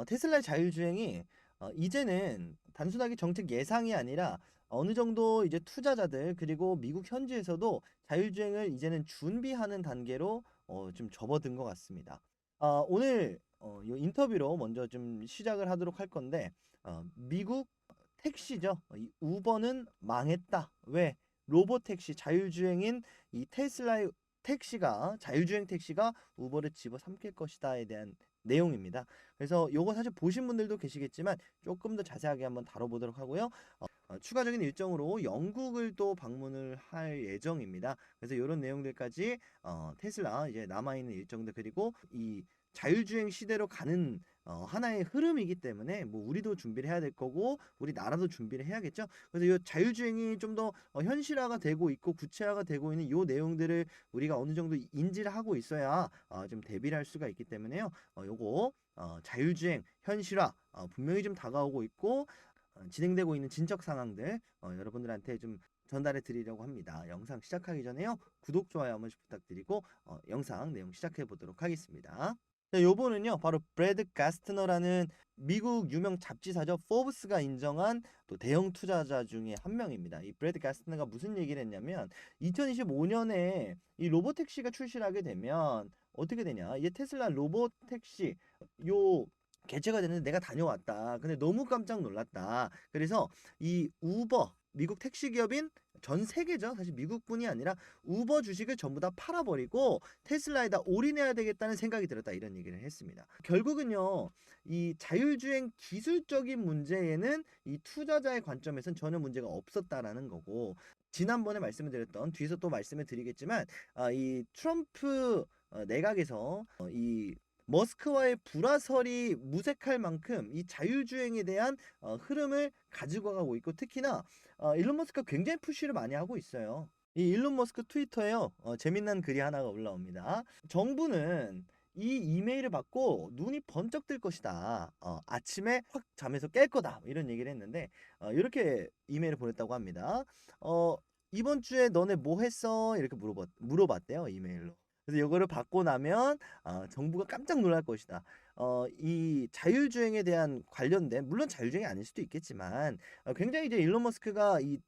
테슬라의 자율주행이 이제는 단순하게 정책 예상이 아니라 어느 정도 이제 투자자들 그리고 미국 현지에서도 자율주행을 이제는 준비하는 단계로 좀 접어든 것 같습니다. 오늘 이 인터뷰로 먼저 좀 시작을 하도록 할 건데 미국 택시죠. 이 우버는 망했다. 왜? 로봇 택시 자율주행인 이 테슬라의 택시가 자율주행 택시가 우버를 집어삼킬 것이다에 대한 내용입니다. 그래서 요거 사실 보신 분들도 계시겠지만 조금 더 자세하게 한번 다뤄보도록 하고요. 추가적인 일정으로 영국을 또 방문을 할 예정입니다. 그래서 이런 내용들까지 테슬라 이제 남아있는 일정들 그리고 이 자율주행 시대로 가는 하나의 흐름이기 때문에 뭐 우리도 준비를 해야 될 거고 우리 나라도 준비를 해야겠죠. 그래서 이 자율주행이 좀 더 현실화가 되고 있고 구체화가 되고 있는 이 내용들을 우리가 어느 정도 인지를 하고 있어야 좀 대비를 할 수가 있기 때문에요. 요거 자율주행 현실화 분명히 좀 다가오고 있고 진행되고 있는 진척 상황들 여러분들한테 좀 전달해 드리려고 합니다. 영상 시작하기 전에요. 구독, 좋아요 한 번씩 부탁드리고 영상 내용 시작해 보도록 하겠습니다. 자, 요번은요. 바로 브래드 가스트너라는 미국 유명 잡지사죠. 포브스가 인정한 또 대형 투자자 중에 한 명입니다. 이 브래드 가스트너가 무슨 얘기를 했냐면 2025년에 이 로보택시가 출시를 하게 되면 어떻게 되냐? 이제 테슬라 로보택시 요 개최가 되는데 내가 다녀왔다. 근데 너무 깜짝 놀랐다. 그래서 이 우버 미국 택시 기업인 전 세계죠. 사실 미국뿐이 아니라 우버 주식을 전부 다 팔아버리고 테슬라에다 올인해야 되겠다는 생각이 들었다. 이런 얘기를 했습니다. 결국은요, 이 자율주행 기술적인 문제에는 이 투자자의 관점에서는 전혀 문제가 없었다라는 거고, 지난번에 말씀을 드렸던 뒤에서 또 말씀을 드리겠지만, 이 트럼프 내각에서 이 머스크와의 불화설이 무색할 만큼 이 자율주행에 대한 흐름을 가지고 가고 있고 특히나 일론 머스크가 굉장히 푸시를 많이 하고 있어요. 이 일론 머스크 트위터에요. 재밌는 글이 하나가 올라옵니다. 정부는 이 이메일을 받고 눈이 번쩍 뜰 것이다. 아침에 확 잠에서 깰 거다. 이런 얘기를 했는데 이렇게 이메일을 보냈다고 합니다. 이번 주에 너네 뭐 했어? 이렇게 물어봤대요. 이메일로. 그래서 이거를 받고 나면 정부가 깜짝 놀랄 것이다. 이 자율주행에 대한 관련된 물론 자율주행이 아닐 수도 있겠지만 굉장히 이제 일론 머스크가 이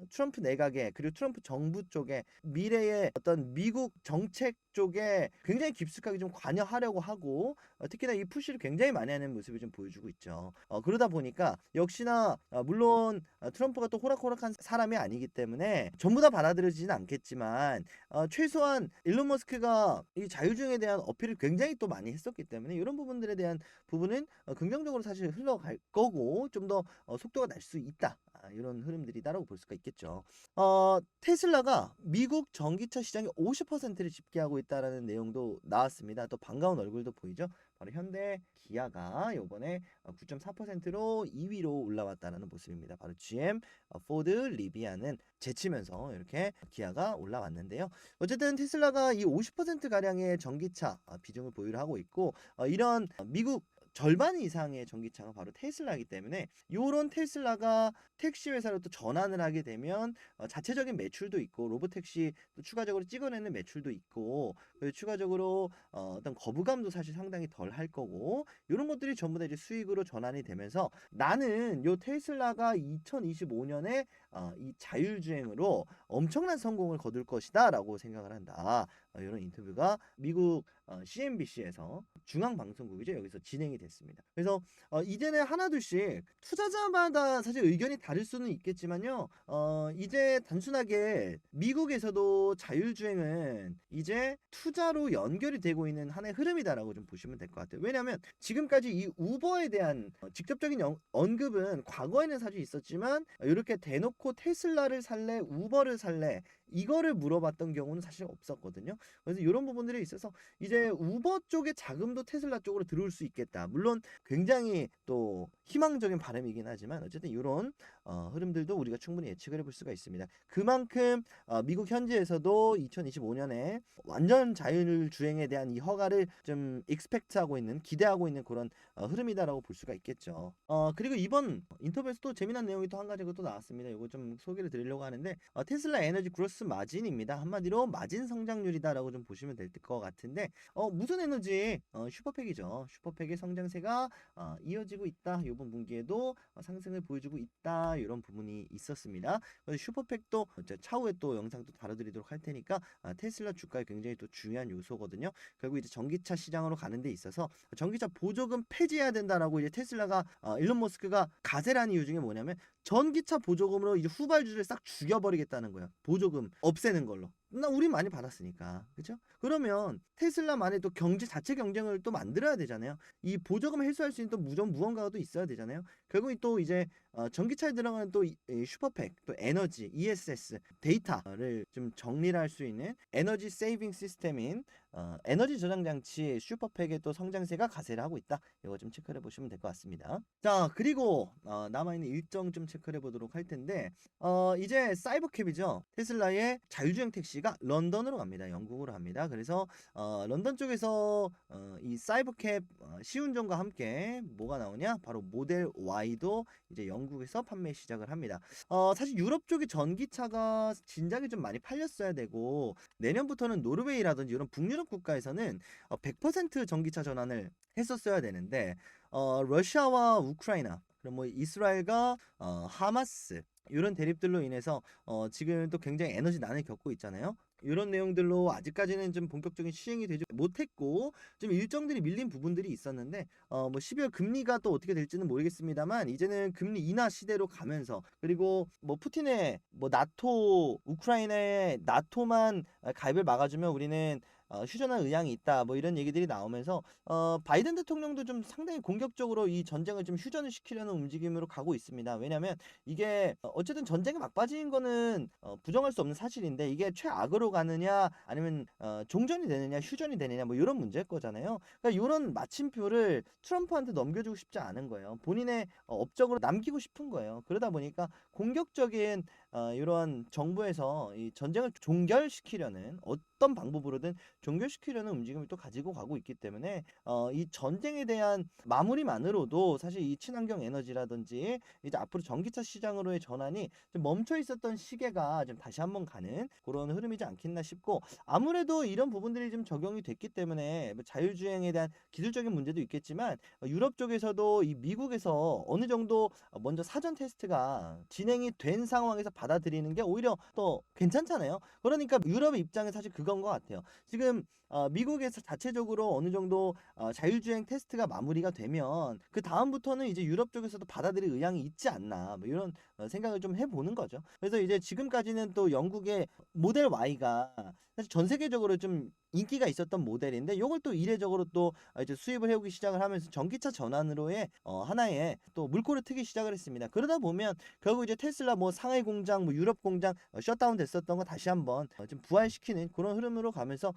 트럼프 내각에 그리고 트럼프 정부 쪽에 미래의 어떤 미국 정책 쪽에 굉장히 깊숙하게 좀 관여하려고 하고 특히나 이 푸시를 굉장히 많이 하는 모습을 좀 보여주고 있죠. 그러다 보니까 역시나 물론 트럼프가 또 호락호락한 사람이 아니기 때문에 전부 다 받아들여지진 않겠지만 최소한 일론 머스크가 이 자율주행에 대한 어필을 굉장히 또 많이 했었기 때문에 이런 부분들에 대한 부분은 긍정적으로 사실 흘러갈 거고 좀 더 속도가 날 수 있다. 이런 흐름들이다라고 볼 수가 있겠죠. 테슬라가 미국 전기차 시장의 50%를 집계하고 있다라는 내용도 나왔습니다. 또 반가운 얼굴도 보이죠? 바로 현대, 기아가 이번에 9.4%로 2위로 올라왔다는 모습입니다. 바로 GM, 포드, 리비아는 제치면서 이렇게 기아가 올라왔는데요. 어쨌든 테슬라가 이 50% 가량의 전기차 비중을 보유를 하고 있고 이런 미국 절반 이상의 전기차가 바로 테슬라이기 때문에 이런 테슬라가 택시 회사로 또 전환을 하게 되면 자체적인 매출도 있고 로보택시 또 추가적으로 찍어내는 매출도 있고 그리고 추가적으로 어떤 거부감도 사실 상당히 덜 할 거고 이런 것들이 전부 다 이제 수익으로 전환이 되면서 나는 요 테슬라가 2025년에 이 자율주행으로 엄청난 성공을 거둘 것이다라고 생각을 한다. 이런 인터뷰가 미국 CNBC에서 중앙방송국이죠. 여기서 진행이 됐습니다. 그래서 이제는 하나둘씩 투자자마다 사실 의견이 다를 수는 있겠지만요. 이제 단순하게 미국에서도 자율주행은 이제 투자로 연결이 되고 있는 하나의 흐름이다라고 좀 보시면 될 것 같아요. 왜냐하면 지금까지 이 우버에 대한 직접적인 언급은 과거에는 사실 있었지만 이렇게 대놓고 테슬라를 살래, 우버를 살래 이거를 물어봤던 경우는 사실 없었거든요. 그래서 이런 부분들에 있어서 이제 우버 쪽의 자금도 테슬라 쪽으로 들어올 수 있겠다. 물론 굉장히 또 희망적인 바람이긴 하지만 어쨌든 이런 흐름들도 우리가 충분히 예측을 해볼 수가 있습니다. 그만큼 미국 현지에서도 2025년에 완전 자율주행에 대한 이 허가를 좀 익스펙트하고 있는 기대하고 있는 그런 흐름이다라고 볼 수가 있겠죠. 그리고 이번 인터뷰에서 또 재미난 내용이 또 한 가지가 또 나왔습니다. 이거 좀 소개를 드리려고 하는데 테슬라 에너지 그로스 마진입니다. 한마디로 마진 성장률이다라고 좀 보시면 될 것 같은데 무슨 에너지 슈퍼팩이죠. 슈퍼팩의 성장세가 이어지고 있다. 이번 분기에도 상승을 보여주고 있다. 이런 부분이 있었습니다. 그래서 슈퍼팩도 차후에 또 영상 또 다뤄드리도록 할 테니까 테슬라 주가에 굉장히 또 중요한 요소거든요. 결국 이제 전기차 시장으로 가는 데 있어서 전기차 보조금 폐지해야 된다라고 이제 테슬라가 일론 머스크가 가세라는 이유 중에 뭐냐면 전기차 보조금으로 이제 후발주를 싹 죽여버리겠다는 거예요. 보조금 없애는 걸로. 우리 많이 받았으니까. 그죠? 그러면 테슬라만의 또 자체 경쟁을 또 만들어야 되잖아요. 이 보조금 해소할 수 있는 또 무언가가 또 있어야 되잖아요. 결국 또 이제 전기차에 들어가는 또 이 슈퍼팩, 또 에너지, ESS, 데이터를 좀 정리를 할 수 있는 에너지 세이빙 시스템인 에너지 저장 장치 슈퍼팩의 또 성장세가 가세를 하고 있다. 이거 좀 체크를 해보시면 될 것 같습니다. 자, 그리고 남아있는 일정 좀 체크를 해보도록 할 텐데 이제 사이버캡이죠. 테슬라의 자율주행 택시가 런던으로 갑니다. 영국으로 합니다. 그래서 런던 쪽에서 이 사이버캡 시운전과 함께 뭐가 나오냐? 바로 모델 Y도 이제 영국에서 판매 시작을 합니다. 사실 유럽 쪽의 전기차가 진작에 좀 많이 팔렸어야 되고 내년부터는 노르웨이라든지 이런 북유럽 국가에서는 100% 전기차 전환을 했었어야 되는데 러시아와 우크라이나 그리고 뭐 이스라엘과 하마스 이런 대립들로 인해서 지금 또 굉장히 에너지 난을 겪고 있잖아요. 이런 내용들로 아직까지는 좀 본격적인 시행이 되지 못했고 좀 일정들이 밀린 부분들이 있었는데 뭐 12월 금리가 또 어떻게 될지는 모르겠습니다만 이제는 금리 인하 시대로 가면서 그리고 뭐 푸틴의 뭐 나토 우크라이나의 나토만 가입을 막아주면 우리는 휴전할 의향이 있다 뭐 이런 얘기들이 나오면서 바이든 대통령도 좀 상당히 공격적으로 이 전쟁을 좀 휴전을 시키려는 움직임으로 가고 있습니다. 왜냐하면 이게 어쨌든 전쟁에 막빠진 거는 부정할 수 없는 사실인데 이게 최악으로 가느냐 아니면 종전이 되느냐 휴전이 되느냐 뭐 이런 문제일 거잖아요. 그러니까 이런 마침표를 트럼프한테 넘겨주고 싶지 않은 거예요. 본인의 업적으로 남기고 싶은 거예요. 그러다 보니까 공격적인 이러한 정부에서 이 전쟁을 종결시키려는 어떤 방법으로든 종결시키려는 움직임을 또 가지고 가고 있기 때문에 이 전쟁에 대한 마무리만으로도 사실 이 친환경 에너지라든지 이제 앞으로 전기차 시장으로의 전환이 좀 멈춰 있었던 시계가 좀 다시 한번 가는 그런 흐름이지 않겠나 싶고 아무래도 이런 부분들이 좀 적용이 됐기 때문에 뭐 자율주행에 대한 기술적인 문제도 있겠지만 유럽 쪽에서도 이 미국에서 어느 정도 먼저 사전 테스트가 진행이 된 상황에서 받아들이는 게 오히려 또 괜찮잖아요. 그러니까 유럽의 입장은 사실 그건 것 같아요. 지금 미국에서 자체적으로 어느 정도 자율주행 테스트가 마무리가 되면 그 다음부터는 이제 유럽 쪽에서도 받아들일 의향이 있지 않나 뭐 이런 생각을 좀 해보는 거죠. 그래서 이제 지금까지는 또 영국의 모델 Y가 사실 전 세계적으로 좀 인기가 있었던 모델인데 이걸 또 이례적으로 또 이제 수입을 해오기 시작을 하면서 전기차 전환으로의 하나의 또 물꼬를 트기 시작을 했습니다. 그러다 보면 결국 이제 테슬라 뭐 상해 공장 뭐 유럽 공장 셧다운 됐었던 거 다시 한번 좀 부활시키는 그런 흐름으로 가면서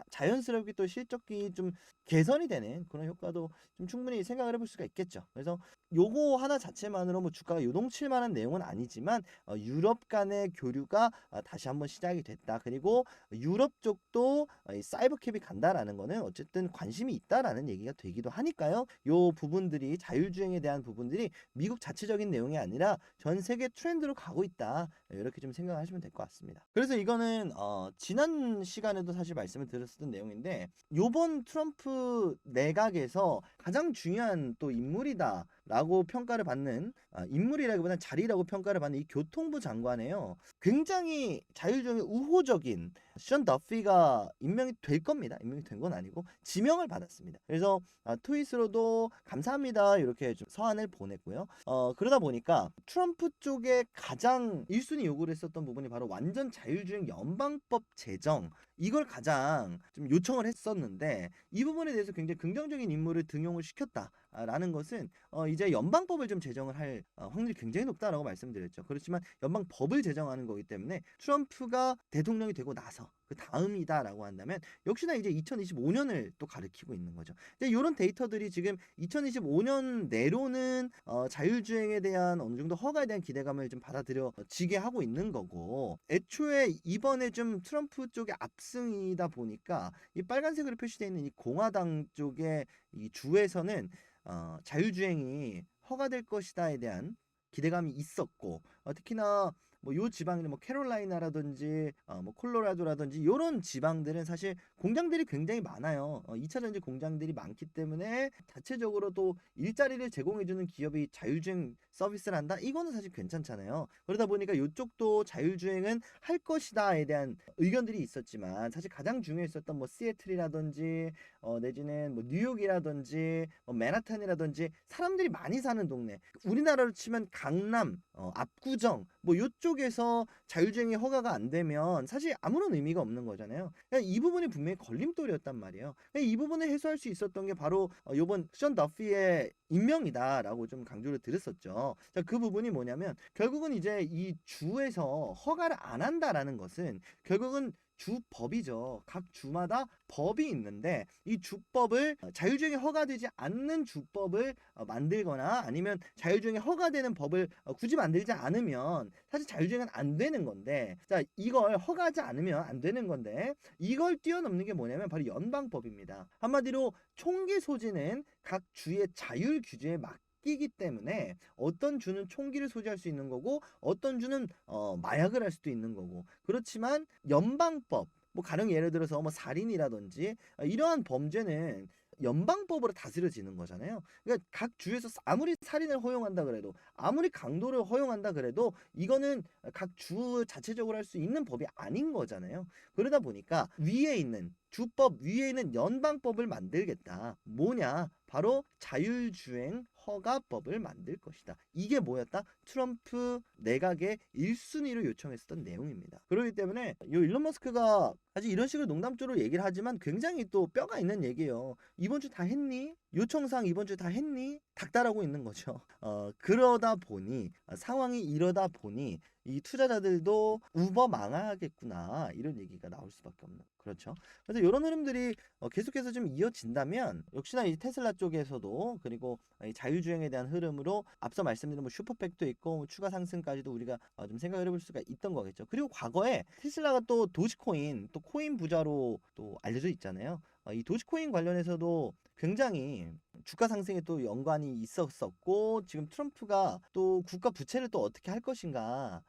자연스럽게 또 실적이 좀 개선이 되는 그런 효과도 좀 충분히 생각을 해볼 수가 있겠죠. 그래서 요거 하나 자체만으로 뭐 주가가 요동칠 만한 내용은 아니지만 유럽 간의 교류가 다시 한번 시작이 됐다. 그리고 유럽 쪽도 사이버캡이 간다라는 거는 어쨌든 관심이 있다라는 얘기가 되기도 하니까요. 요 부분들이 자율주행에 대한 부분들이 미국 자체적인 내용이 아니라 전 세계 트렌드로 가고 있다. 이렇게 좀 생각하시면 될 것 같습니다. 그래서 이거는 지난 시간에도 사실 말씀을 드렸었던 내용인데 요번 트럼프 내각에서 가장 중요한 또 인물이다라고 평가를 받는 인물이라기보다는 자리라고 평가를 받는 이 교통부 장관에요. 굉장히 자율주행에 우호적인 션 더피가 임명이 될 겁니다. 임명이 된 건 아니고 지명을 받았습니다. 그래서 트윗으로도 감사합니다 이렇게 좀 서한을 보냈고요. 그러다 보니까 트럼프 쪽에 가장 1순위 요구를 했었던 부분이 바로 완전 자율주행 연방법 제정 이걸 가장 좀 요청을 했었는데 이 부분에 대해서 굉장히 긍정적인 인물을 등용을 시켰다라는 것은 이제 연방법을 좀 제정을 할 확률이 굉장히 높다라고 말씀드렸죠. 그렇지만 연방법을 제정하는 거기 때문에 트럼프가 대통령이 되고 나서 그 다음이다라고 한다면 역시나 이제 2025년을 또 가리키고 있는 거죠. 이제 이런 데이터들이 지금 2025년 내로는 자율주행에 대한 어느 정도 허가에 대한 기대감을 좀 받아들여지게 하고 있는 거고 애초에 이번에 좀 트럼프 쪽의 압승이다 보니까 이 빨간색으로 표시되어 있는 이 공화당 쪽의 이 주에서는 자율주행이 허가될 것이다에 대한 기대감이 있었고 특히나 뭐 요 지방이 뭐 캐롤라이나라든지 뭐 콜로라도라든지 요런 지방들은 사실 공장들이 굉장히 많아요. 2차 전지 공장들이 많기 때문에 자체적으로 또 일자리를 제공해 주는 기업이 자율주행 서비스를 한다. 이거는 사실 괜찮잖아요. 그러다 보니까 요쪽도 자율주행은 할 것이다에 대한 의견들이 있었지만 사실 가장 중요했었던 뭐 시애틀이라든지 내지는 뭐 뉴욕이라든지 뭐 맨하탄이라든지 사람들이 많이 사는 동네, 우리나라로 치면 강남, 압구정 뭐 요쪽에서 자율주행이 허가가 안 되면 사실 아무런 의미가 없는 거잖아요. 그러니까 이 부분이 분명히 걸림돌이었단 말이에요. 그러니까 이 부분을 해소할 수 있었던 게 바로 요번 션 더피의 임명이다라고 좀 강조를 드렸었죠. 자, 그 부분이 뭐냐면 결국은 이제 이 주에서 허가를 안 한다라는 것은 결국은 주법이죠. 각 주마다 법이 있는데 이 주법을 자율주행이 허가되지 않는 주법을 만들거나 아니면 자율주행이 허가되는 법을 굳이 만들지 않으면 사실 자율주행은 안 되는 건데, 자, 이걸 허가하지 않으면 안 되는 건데 이걸 뛰어넘는 게 뭐냐면 바로 연방법입니다. 한마디로 총기 소지는 각 주의 자율 규제에 맡기기 때문에 어떤 주는 총기를 소지할 수 있는 거고 어떤 주는 마약을 할 수도 있는 거고, 그렇지만 연방법, 뭐 가령 예를 들어서 뭐 살인이라든지 이러한 범죄는 연방법으로 다스려지는 거잖아요. 그러니까 각 주에서 아무리 살인을 허용한다 그래도 아무리 강도를 허용한다 그래도 이거는 각 주 자체적으로 할 수 있는 법이 아닌 거잖아요. 그러다 보니까 위에 있는 주법 위에 있는 연방법을 만들겠다. 뭐냐? 바로 자율주행 허가법을 만들 것이다. 이게 뭐였다? 트럼프 내각의 1순위로 요청했었던 내용입니다. 그렇기 때문에 이 일론 머스크가 사실 이런 식으로 농담조로 얘기를 하지만 굉장히 또 뼈가 있는 얘기예요. 이번 주 다 했니? 요청사항 이번 주 다 했니? 닥달하고 있는 거죠. 그러다 보니 상황이 이러다 보니 이 투자자들도 우버 망하겠구나 이런 얘기가 나올 수밖에 없는, 그렇죠. 그래서 이런 흐름들이 계속해서 좀 이어진다면 역시나 이 테슬라 쪽에서도 그리고 이 자율주행에 대한 흐름으로 앞서 말씀드린 뭐 슈퍼팩도 있고 뭐 추가 상승까지도 우리가 좀 생각을 해볼 수가 있던 거겠죠. 그리고 과거에 테슬라가 또 도지코인 또 코인 부자로 또 알려져 있잖아요. 이 도지코인 관련해서도 굉장히 주가 상승에 또 연관이 있었었고, 지금 트럼프가 또 국가 부채를 또 어떻게 할 것인가,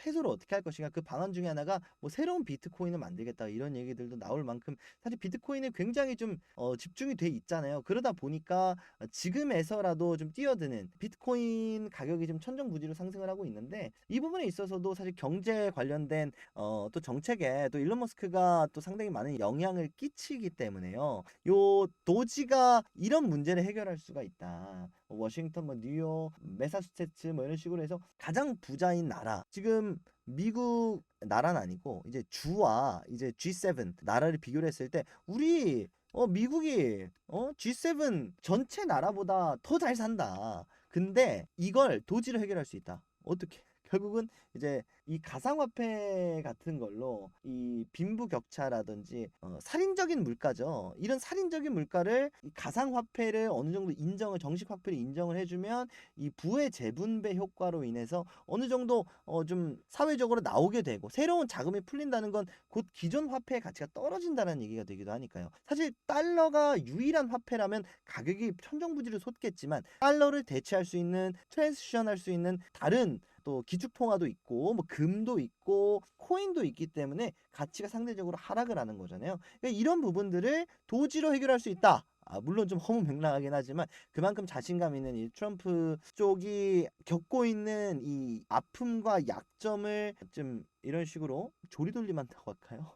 해소를 어떻게 할 것인가, 그 방안 중에 하나가 뭐 새로운 비트코인을 만들겠다 이런 얘기들도 나올 만큼 사실 비트코인에 굉장히 좀 집중이 돼 있잖아요. 그러다 보니까 지금에서라도 좀 뛰어드는 비트코인 가격이 좀 천정부지로 상승을 하고 있는데, 이 부분에 있어서도 사실 경제 관련된 또 정책에 또 일론 머스크가 또 상당히 많은 영향을 끼치기 때문에요. 요 도지가 이런 문제를 해결할 수가 있다. 워싱턴, 뭐 뉴욕, 매사추세츠 뭐 이런 식으로 해서 가장 부자인 나라, 지금 미국 나라는 아니고 이제 주와 이제 G7 나라를 비교를 했을 때 우리 미국이 G7 전체 나라보다 더 잘 산다. 근데 이걸 도지로 해결할 수 있다. 어떻게? 결국은 이제 이 가상화폐 같은 걸로 이 빈부격차라든지 살인적인 물가죠. 이런 살인적인 물가를 이 가상화폐를 어느 정도 인정을, 정식 화폐를 인정을 해주면 이 부의 재분배 효과로 인해서 어느 정도 좀 사회적으로 나오게 되고 새로운 자금이 풀린다는 건 곧 기존 화폐의 가치가 떨어진다는 얘기가 되기도 하니까요. 사실 달러가 유일한 화폐라면 가격이 천정부지를 솟겠지만 달러를 대체할 수 있는, 트랜지션 할 수 있는 다른 또 기축통화도 있고 뭐 금도 있고 코인도 있기 때문에 가치가 상대적으로 하락을 하는 거잖아요. 그러니까 이런 부분들을 도지로 해결할 수 있다. 물론 좀 허무맹랑하긴 하지만 그만큼 자신감 있는 이 트럼프 쪽이 겪고 있는 이 아픔과 약점을 좀 이런 식으로 조리돌림한다고 할까요?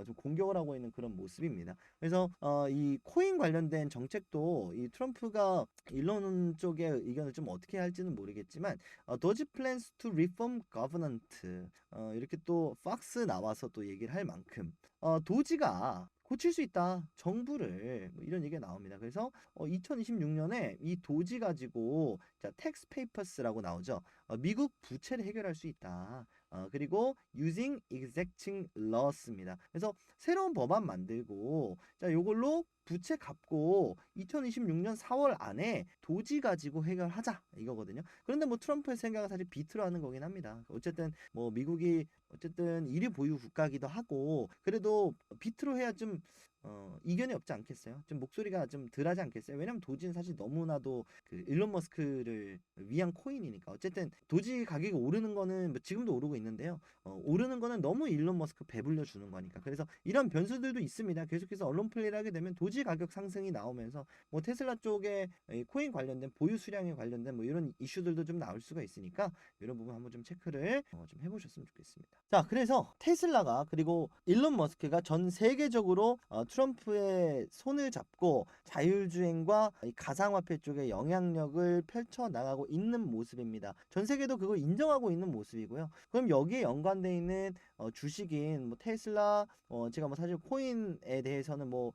좀 공격을 하고 있는 그런 모습입니다. 그래서 이 코인 관련된 정책도 이 트럼프가 일론 쪽의 의견을 좀 어떻게 할지는 모르겠지만 Doge plans to reform governance, 이렇게 또 팍스 나와서 또 얘기를 할 만큼 도지가 고칠 수 있다 정부를, 뭐 이런 얘기가 나옵니다. 그래서 2026년에 이 도지 가지고 자 텍스 페이퍼스라고 나오죠. 미국 부채를 해결할 수 있다. 그리고 using exacting laws입니다. 그래서 새로운 법안 만들고 자 요걸로 부채 갚고 2026년 4월 안에 도지 가지고 해결하자 이거거든요. 그런데 뭐 트럼프의 생각은 사실 비트로 하는 거긴 합니다. 어쨌든 뭐 미국이 어쨌든 1위 보유 국가기도 하고 그래도 비트로 해야 좀 이견이 없지 않겠어요? 좀 목소리가 좀 덜하지 않겠어요? 왜냐면 도지는 사실 너무나도 그 일론 머스크를 위한 코인이니까. 어쨌든 도지 가격이 오르는 거는 뭐 지금도 오르고 있는데요. 오르는 거는 너무 일론 머스크 배불려 주는 거니까. 그래서 이런 변수들도 있습니다. 계속해서 언론 플레이를 하게 되면 도지 가격 상승이 나오면서 뭐 테슬라 쪽에 이 코인 관련된 보유 수량에 관련된 뭐 이런 이슈들도 좀 나올 수가 있으니까 이런 부분 한번 좀 체크를 좀 해보셨으면 좋겠습니다. 자, 그래서 테슬라가 그리고 일론 머스크가 전 세계적으로 트럼프의 손을 잡고 자율주행과 이 가상화폐 쪽에 영향력을 펼쳐 나가고 있는 모습입니다. 전 세계도 그걸 인정하고 있는 모습이고요. 그럼 여기에 연관돼 있는 주식인 뭐 테슬라, 제가 뭐 사실 코인에 대해서는 뭐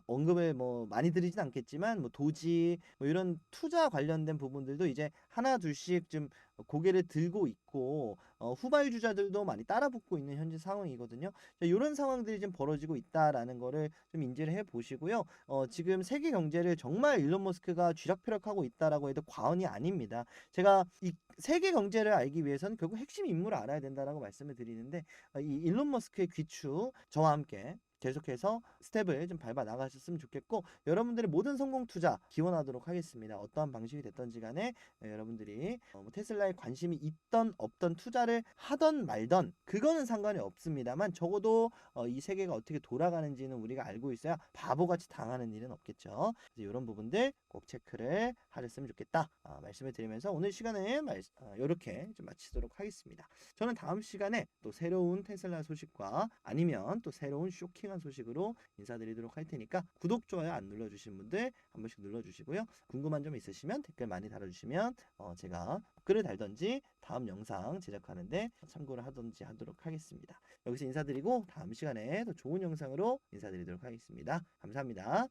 언급을 뭐 많이 드리진 않겠지만 뭐 도지 뭐 이런 투자 관련된 부분들도 이제 하나 둘씩 좀 고개를 들고 있고 후발주자들도 많이 따라붙고 있는 현재 상황이거든요. 이런 상황들이 좀 벌어지고 있다라는 거를 좀 인지를 해 보시고요. 지금 세계 경제를 정말 일론 머스크가 쥐락펴락하고 있다라고 해도 과언이 아닙니다. 제가 이 세계 경제를 알기 위해서는 결국 핵심 인물을 알아야 된다라고 말씀을 드리는데 이 일론 머스크의 귀추 저와 함께 계속해서 스텝을 좀 밟아 나가셨으면 좋겠고 여러분들의 모든 성공 투자 기원하도록 하겠습니다. 어떠한 방식이 됐던지 간에 여러분들이 뭐 테슬라에 관심이 있던 없던 투자를 하던 말던 그거는 상관이 없습니다만 적어도 이 세계가 어떻게 돌아가는지는 우리가 알고 있어야 바보같이 당하는 일은 없겠죠. 그래서 이런 부분들 꼭 체크를 하셨으면 좋겠다 말씀을 드리면서 오늘 시간은 이렇게 좀 마치도록 하겠습니다. 저는 다음 시간에 또 새로운 테슬라 소식과 아니면 또 새로운 쇼킹한 소식으로 인사드리도록 할 테니까 구독, 좋아요 안 눌러주신 분들 한 번씩 눌러주시고요. 궁금한 점 있으시면 댓글 많이 달아주시면 제가 댓글을 달던지 다음 영상 제작하는데 참고를 하던지 하도록 하겠습니다. 여기서 인사드리고 다음 시간에 더 좋은 영상으로 인사드리도록 하겠습니다. 감사합니다.